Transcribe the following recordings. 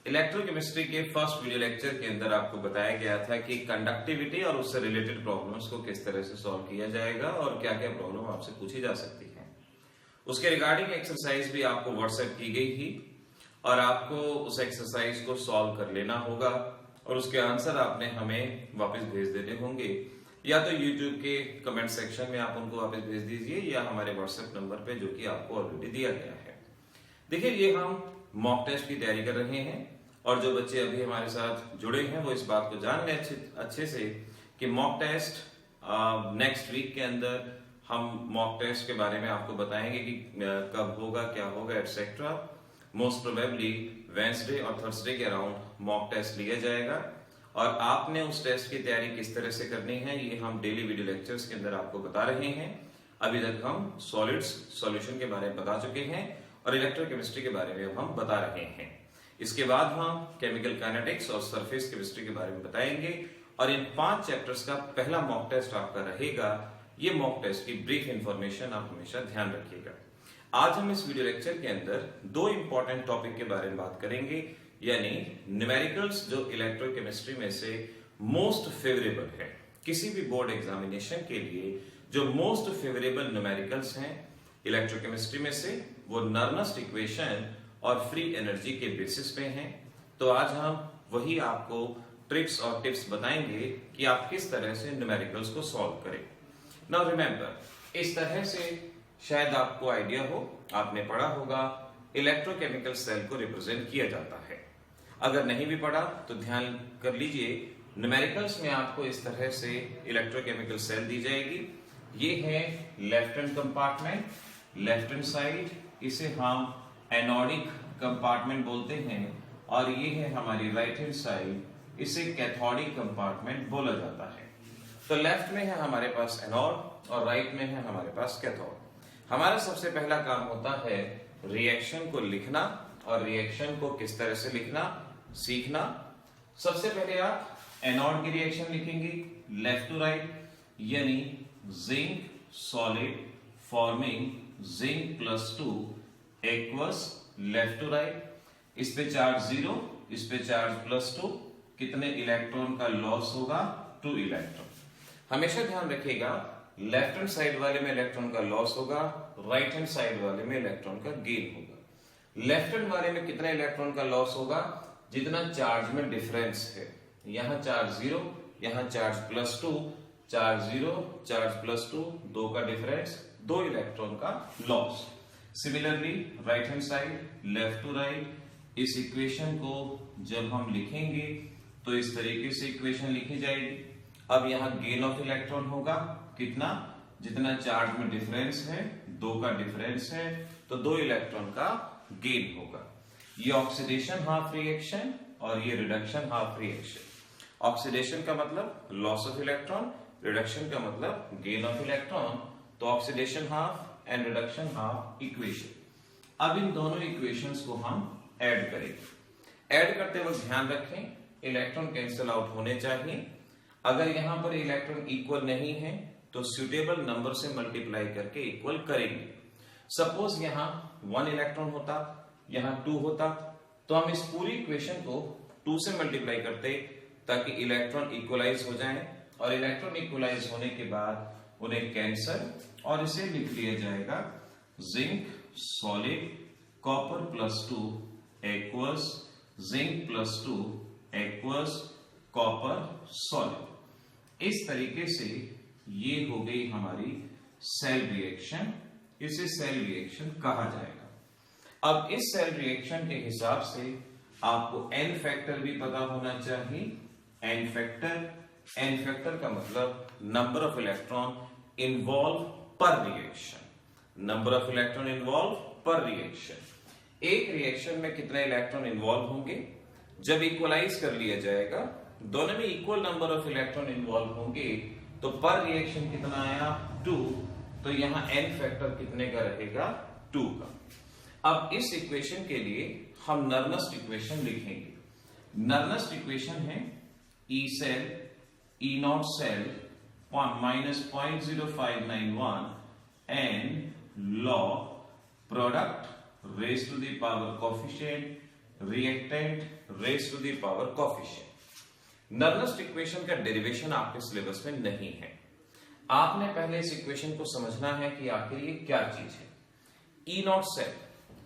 Electrochemistry के first video lecture के अंदर आपको बताया गया था कि कंडक्टिविटी और उससे रिलेटेड प्रॉब्लम्स को किस तरह से सॉल्व किया जाएगा और क्या क्या प्रॉब्लम आपसे पूछी जा सकती है। उसके रिगार्डिंग एक्सरसाइज भी आपको व्हाट्सएप की गई थी और आपको उस एक्सरसाइज को सॉल्व कर लेना होगा और उसके आंसर आपने हमें वापस भेज देने होंगे, या तो यूट्यूब के कमेंट सेक्शन में आप उनको वापस भेज दीजिए या हमारे व्हाट्सएप नंबर पे जो कि आपको ऑलरेडी दिया गया है। देखिए, ये हम मॉक टेस्ट की तैयारी कर रहे हैं और जो बच्चे अभी हमारे साथ जुड़े हैं वो इस बात को जान लें अच्छे से कि मॉक टेस्ट नेक्स्ट वीक के अंदर हम मॉक टेस्ट के बारे में आपको बताएंगे कि कब होगा, क्या होगा, एटसेट्रा। मोस्ट प्रोबेबली वेंसडे और थर्सडे के अराउंड मॉक टेस्ट लिया जाएगा और आपने उस टेस्ट की तैयारी किस तरह से करनी है ये हम डेली वीडियो लेक्चर्स के अंदर आपको बता रहे हैं। अभी तक हम सॉलिड्स सॉल्यूशन के बारे में बता चुके हैं और इलेक्ट्रोकेमिस्ट्री के बारे में हम बता रहे हैं। इसके बाद हम केमिकल काइनेटिक्स और सरफेस केमिस्ट्री के बारे में बताएंगे और इन 5 चैप्टर्स का पहला मॉक टेस्ट आपका रहेगा। ये मॉक टेस्ट की ब्रीफ इंफॉर्मेशन आप हमेशा ध्यान रखिएगा। आज हम इस वीडियो लेक्चर के अंदर 2 इंपॉर्टेंट टॉपिक के बारे में बात करेंगे, यानी न्यूमेरिकल्स जो इलेक्ट्रोकेमिस्ट्री में से मोस्ट फेवरेबल है। किसी भी बोर्ड एग्जामिनेशन के लिए जो मोस्ट फेवरेबल न्यूमेरिकल्स हैं इलेक्ट्रोकेमिस्ट्री में से वो नर्नस्ट इक्वेशन और फ्री एनर्जी के बेसिस पे हैं। तो आज हम वही आपको ट्रिक्स और टिप्स बताएंगे कि आप किस तरह से न्यूमेरिकल्स को सॉल्व करें। नाउ रिमेंबर, इस तरह से शायद आपको आइडिया हो, आपने पढ़ा होगा इलेक्ट्रोकेमिकल सेल को रिप्रेजेंट किया जाता है। अगर नहीं भी पढ़ा तो ध्यान कर लीजिए, न्यूमेरिकल्स में आपको इस तरह से इलेक्ट्रोकेमिकल सेल दी जाएगी। ये है left hand compartment, left hand side, इसे हम एनोडिक कंपार्टमेंट बोलते हैं, और ये है हमारी राइट हैंड साइड, इसे कैथोडिक कंपार्टमेंट बोला जाता है। तो लेफ्ट में है हमारे पास एनोड और राइट में है हमारे पास कैथोड। हमारा सबसे पहला काम होता है रिएक्शन को लिखना और रिएक्शन को किस तरह से लिखना सीखना। सबसे पहले आप एनोड की रिएक्शन लिखेंगे लेफ्ट टू राइट, यानी zinc solid forming zinc +2 aqueous left to right. इस पे चार्ज 0, इस पे चार्ज +2, कितने इलेक्ट्रॉन का लॉस होगा? 2 इलेक्ट्रॉन। हमेशा ध्यान रखिएगा, लेफ्ट हैंड साइड वाले में इलेक्ट्रॉन का लॉस होगा, राइट हैंड साइड वाले में इलेक्ट्रॉन का गेन होगा। लेफ्ट हैंड वाले में कितना इलेक्ट्रॉन का लॉस होगा? जितना चार्ज में डिफरेंस है। यहां चार्ज 0, यहां चार्ज +2, चार्ज 0, चार्ज +2, 2 का डिफरेंस, 2 इलेक्ट्रॉन का loss. Similarly right hand side left to right, इस इक्वेशन को जब हम लिखेंगे तो इस तरीके से इक्वेशन लिखी जाएगी। अब यहां गेन ऑफ इलेक्ट्रॉन होगा कितना? जितना चार्ज में डिफरेंस है, 2 का डिफरेंस है, तो 2 इलेक्ट्रॉन का गेन होगा। ये ऑक्सीडेशन हाफ रिएक्शन और ये रिडक्शन हाफ रिएक्शन। ऑक्सीडेशन का मतलब लॉस ऑफ इलेक्ट्रॉन, रिडक्शन का मतलब गेन ऑफ इलेक्ट्रॉन। तो oxidation half and reduction half equation. अब इन दोनों इक्वेशंस को हम ऐड करेंगे। ऐड करते वक्त ध्यान रखें इलेक्ट्रॉन कैंसिल आउट होने चाहिए। अगर यहां पर इलेक्ट्रॉन इक्वल नहीं है तो सुटेबल नंबर से मल्टीप्लाई करके इक्वल करेंगे। सपोज यहां 1 इलेक्ट्रॉन होता, यहां 2 होता, तो हम इस पूरी इक्वेशन को 2 से मल्टीप्लाई करते ताकि इलेक्ट्रॉन इक्वलाइज हो जाए, और इलेक्ट्रॉन इक्वलाइज होने के बाद उन्हें कैंसल, और इसे लिख लिया जाएगा zinc solid copper +2 aqueous zinc +2 aqueous copper solid. इस तरीके से ये हो गई हमारी सेल रिएक्शन, इसे सेल रिएक्शन कहा जाएगा। अब इस सेल रिएक्शन के हिसाब से आपको एन फैक्टर भी पता होना चाहिए। एन फैक्टर का मतलब नंबर ऑफ इलेक्ट्रॉन इन्वॉल्व पर reaction. Number of electron involve पर रिएक्शन। एक रिएक्शन में कितने इलेक्ट्रॉन इन्वॉल्व होंगे? जब इक्वलाइज कर लिया जाएगा, दोनों में equal number of electron involve होंगे, तो पर रिएक्शन कितना आया? 2। तो यहां एन फैक्टर कितने का रहेगा? 2 का। अब इस इक्वेशन के लिए हम नर्नस्ट इक्वेशन लिखेंगे। नर्नस्ट इक्वेशन है E cell E naught cell -0.0591 and log product raise to the power coefficient reactant raise to the power coefficient. Nernst equation का डेरिवेशन आपके सिलेबस में नहीं है। आपने पहले इस इक्वेशन को समझना है कि आखिर ये क्या चीज है। E naught cell,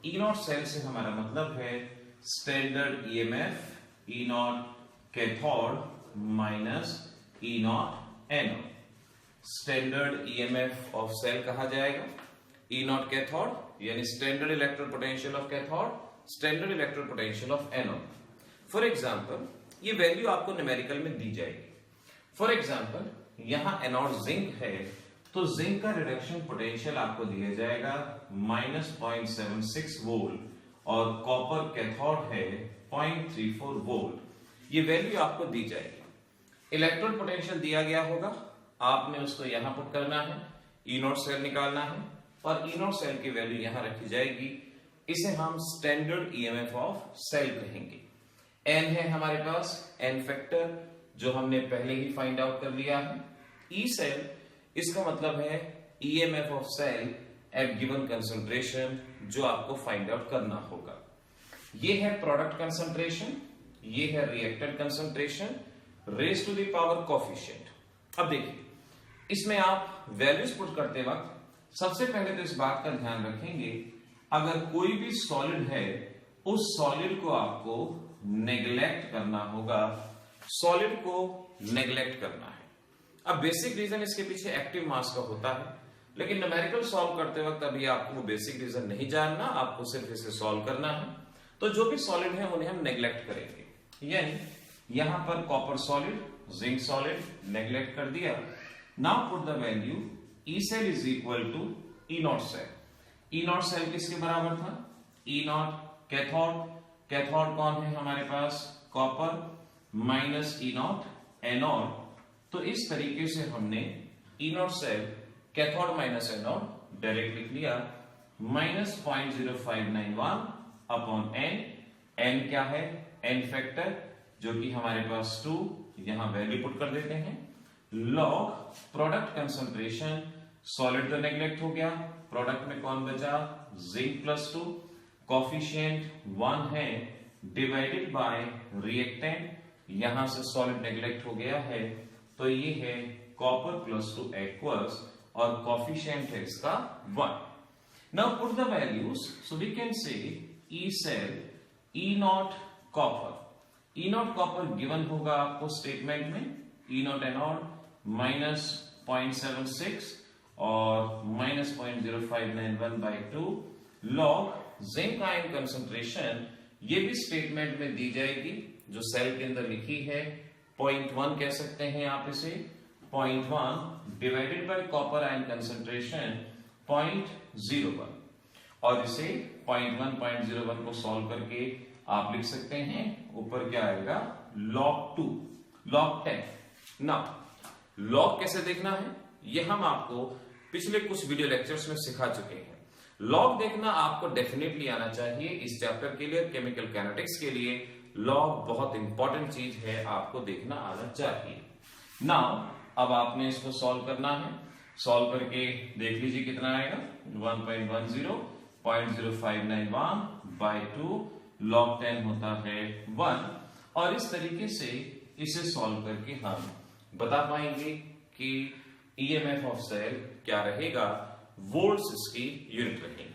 E naught cell से हमारा मतलब है standard EMF E naught cathode minus E naught anode. Standard EMF of cell कहा जाएगा ई नॉट कैथोड यानी standard electric potential of cathode, standard electric potential of anode. For example ये value आपको numerical में दी जाएगी। फॉर एग्जांपल यहां anode zinc है तो जिंक का रिडक्शन पोटेंशियल आपको दिया जाएगा -0.76 वोल्ट और कॉपर कैथोड है 0.34 वोल्ट। ये वैल्यू आपको दी जाएगी। इलेक्ट्रोड पोटेंशियल दिया गया होगा, आपने उसको यहां पुट करना है, ई नॉट सेल निकालना है और ई नॉट सेल की वैल्यू यहां रखी जाएगी। इसे हम स्टैंडर्ड ईएमएफ ऑफ सेल कहेंगे। एन है हमारे पास, एन फैक्टर जो हमने पहले ही फाइंड आउट कर लिया है। ई सेल इसका मतलब है EMF of cell at given concentration जो आपको फाइंड आउट करना होगा। ये है प्रोडक्ट कंसंट्रेशन, ये है reactant concentration raise to the power coefficient. अब देखिए इसमें आप वैल्यूज पुट करते वक्त सबसे पहले तो इस बात का ध्यान रखेंगे अगर कोई भी सॉलिड है उस सॉलिड को आपको नेग्लेक्ट करना होगा, सॉलिड को नेग्लेक्ट करना है। अब बेसिक रीजन इसके पीछे एक्टिव मास का होता है, लेकिन न्यूमेरिकल सॉल्व करते वक्त अभी आपको वो बेसिक रीजन नहीं जानना, आपको सिर्फ इसे सॉल्व करना है। तो जो भी सॉलिड है उन्हें हम नेग्लेक्ट करेंगे, यानी यहां पर copper solid, zinc solid neglect कर दिया। Now put the value E cell is equal to E naught cell. E naught cell किसके बराबर था? ई नॉट कैथोड, कैथोड कौन है हमारे पास? Copper minus E naught anode. तो इस तरीके से हमने E naught cell cathode minus anode direct लिख लिया -0.0591 अपॉन एन। एन क्या है? एन फैक्टर जो कि हमारे पास 2, यहां वैल्यू पुट कर देते हैं। लॉग प्रोडक्ट कंसंट्रेशन, सॉलिड तो नेग्लेक्ट हो गया, प्रोडक्ट में कौन बचा? जिंक +2, कोफिशिएंट 1 है, डिवाइडेड बाय रिएक्टेंट, यहां से सॉलिड नेग्लेक्ट हो गया है तो ये है कॉपर +2 एक्वस और कोफिशिएंट है इसका 1। Now put the values, so we can say E cell E naught copper. E naught copper given होगा आपको स्टेटमेंट में, ई नॉट एनोड -0.76 और -0.0591/2 लॉग जिंक आयन कंसंट्रेशन, ये भी स्टेटमेंट में दी जाएगी जो सेल के अंदर लिखी है 0.1 कह सकते हैं आप इसे, 0.1 divided by copper ion concentration 0.01 और इसे 0.1 को सॉल्व करके आप लिख सकते हैं ऊपर क्या आएगा? log 2, log 10। नाउ लॉग कैसे देखना है ये हम आपको पिछले कुछ वीडियो लेक्चर्स में सिखा चुके हैं। लॉग देखना आपको डेफिनेटली आना चाहिए इस चैप्टर के लिए, केमिकल काइनेटिक्स के लिए लॉग बहुत इंपॉर्टेंट चीज है, आपको देखना आना चाहिए। नाउ अब आपने इसको सॉल्व करना है, सॉल्व करके देख लीजिए कितना आएगा 1.10 0.0591/2 log 10 होता है 1। और इस तरीके से इसे सॉल्व करके हम बता पाएंगे कि ईएमएफ ऑफ सेल क्या रहेगा, वोल्ट्स इसकी यूनिट रहेगी।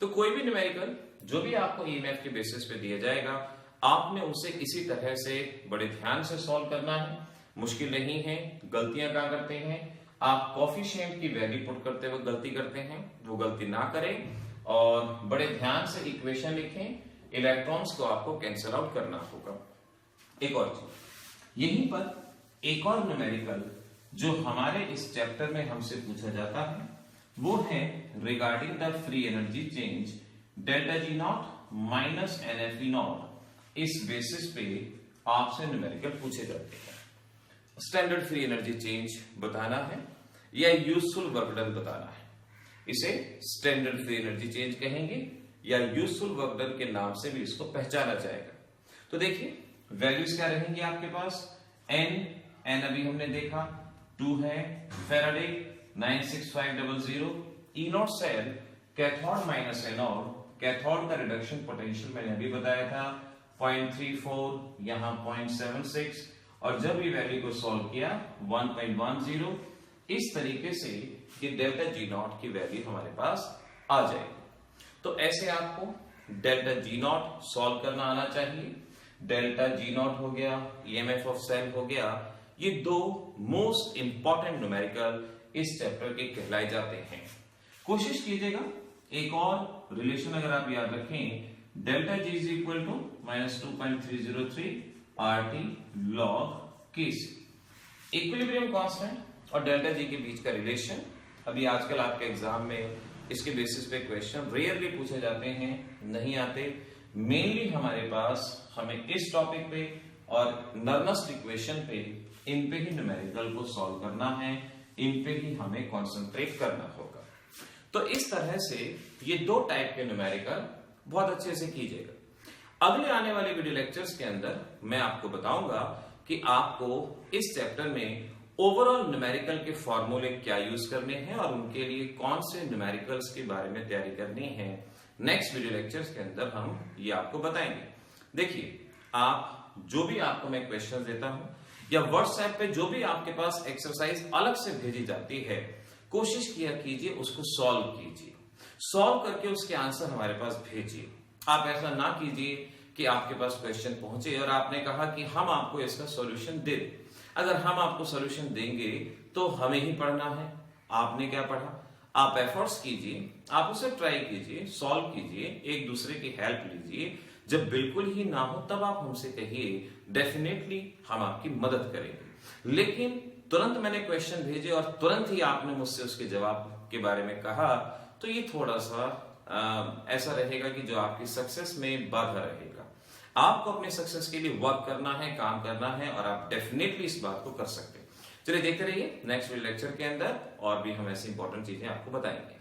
तो कोई भी न्यूमेरिकल जो भी आपको ईएमएफ के बेसिस पे दिया जाएगा आपने उसे इसी तरह से बड़े ध्यान से सॉल्व करना है, मुश्किल नहीं है। गलतियां क्या करते हैं आप, कोफिशिएंट की वैल्यू पुट करते वक्त गलती करते हैं, वो गलती ना करें और बड़े ध्यान से इक्वेशन लिखें, इलेक्ट्रॉन्स को आपको कैंसिल आउट करना होगा। एक और चीज, यहीं पर एक और न्यूमेरिकल जो हमारे इस चैप्टर में हमसे पूछा जाता है वो है regarding the free energy change ΔG0 minus NFE0। इस बेसिस पे आपसे न्यूमेरिकल पूछे जाते हैं। स्टैंडर्ड फ्री एनर्जी चेंज बताना है या यूजफुल वर्क डन बताना है, इसे स्टैंडर्ड फ्री एनर्जी चेंज कहेंगे या यूजफुल वर्क डन के नाम से भी इसको पहचाना जाएगा। तो देखिए वैल्यूज क्या रहेंगी आपके पास, एन अभी हमने देखा 2 है, Faraday 96500, E naught cell cathode minus anode, cathode का रिडक्शन पोटेंशियल मैंने अभी बताया था 0.34, यहाँ 0.76, और जब ये वैल्यू को सॉल्व किया 1.10, इस तरीके से ये डेल्टा जी नॉट की वैल्यू हमारे पास आ जाएगी। तो ऐसे आपको डेल्टा जी नॉट सॉल्व करना आना चाहिए। डेल्टा जी नॉट हो गया, ईएमएफ ऑफ सेल हो गया, ये दो मोस्ट इंपॉर्टेंट न्यूमेरिकल इस चैप्टर के कहलाए जाते हैं। कोशिश कीजिएगा एक और रिलेशन अगर आप याद रखें, delta G is equal to -2.303 RT log Kc, equilibrium constant और डेल्टा जी के बीच का रिलेशन। अभी आजकल आपके एग्जाम में इसके बेसिस पे क्वेश्चन रेयरली पूछे जाते हैं, नहीं आते। मेनली हमारे पास हमें इस टॉपिक पे और नर्नस्ट इक्वेशन पे, इन पे ही न्यूमेरिकल को सॉल्व करना है, इन पे ही हमें कंसंट्रेट करना होगा। तो इस तरह से ये दो टाइप के न्यूमेरिकल बहुत अच्छे से कीजिएगा। अगले आने वाले वीडियो लेक्चर्स के अंदर मैं आपको बताऊंगा कि आपको इस चैप्टर में ओवरऑल न्यूमेरिकल के फॉर्मूले क्या यूज करने हैं और उनके लिए कौन से न्यूमेरिकल्स के बारे में तैयारी करनी है। नेक्स्ट वीडियो लेक्चर्स के अंदर हम ये आपको बताएंगे। देखिए, आप जो भी आपको मैं क्वेश्चन देता हूं या व्हाट्सएप पे जो भी आपके पास एक्सरसाइज अलग से भेजी जाती है, कोशिश किया कीजिए उसको सॉल्व कीजिए, सॉल्व करके उसके आंसर हमारे पास भेजिए। आप ऐसा ना कीजिए कि आपके पास क्वेश्चन पहुंचे और आपने कहा कि हम आपको इसका सॉल्यूशन दे दें। अगर हम आपको सॉल्यूशन देंगे तो हमें ही पढ़ना है, आपने क्या पढ़ा। आप एफर्ट्स कीजिए, आप उसे ट्राई कीजिए, सॉल्व कीजिए, एक दूसरे की हेल्प लीजिए। जब बिल्कुल ही ना हो तब आप हमसे कहिए, डेफिनेटली हम आपकी मदद करेंगे। लेकिन तुरंत मैंने क्वेश्चन भेजे और तुरंत ही आपने मुझसे उसके जवाब के बारे में कहा, तो ये थोड़ा सा ऐसा रहेगा कि जो आपकी सक्सेस में बाधा रहेगा। आपको अपने सक्सेस के लिए वर्क करना है, काम करना है, और आप डेफिनेटली इस बात को कर सकते हैं। चलिए देखते रहिए नेक्स्ट वीडियो लेक्चर के अंदर, और भी हम ऐसी इंपॉर्टेंट चीजें आपको बताएंगे।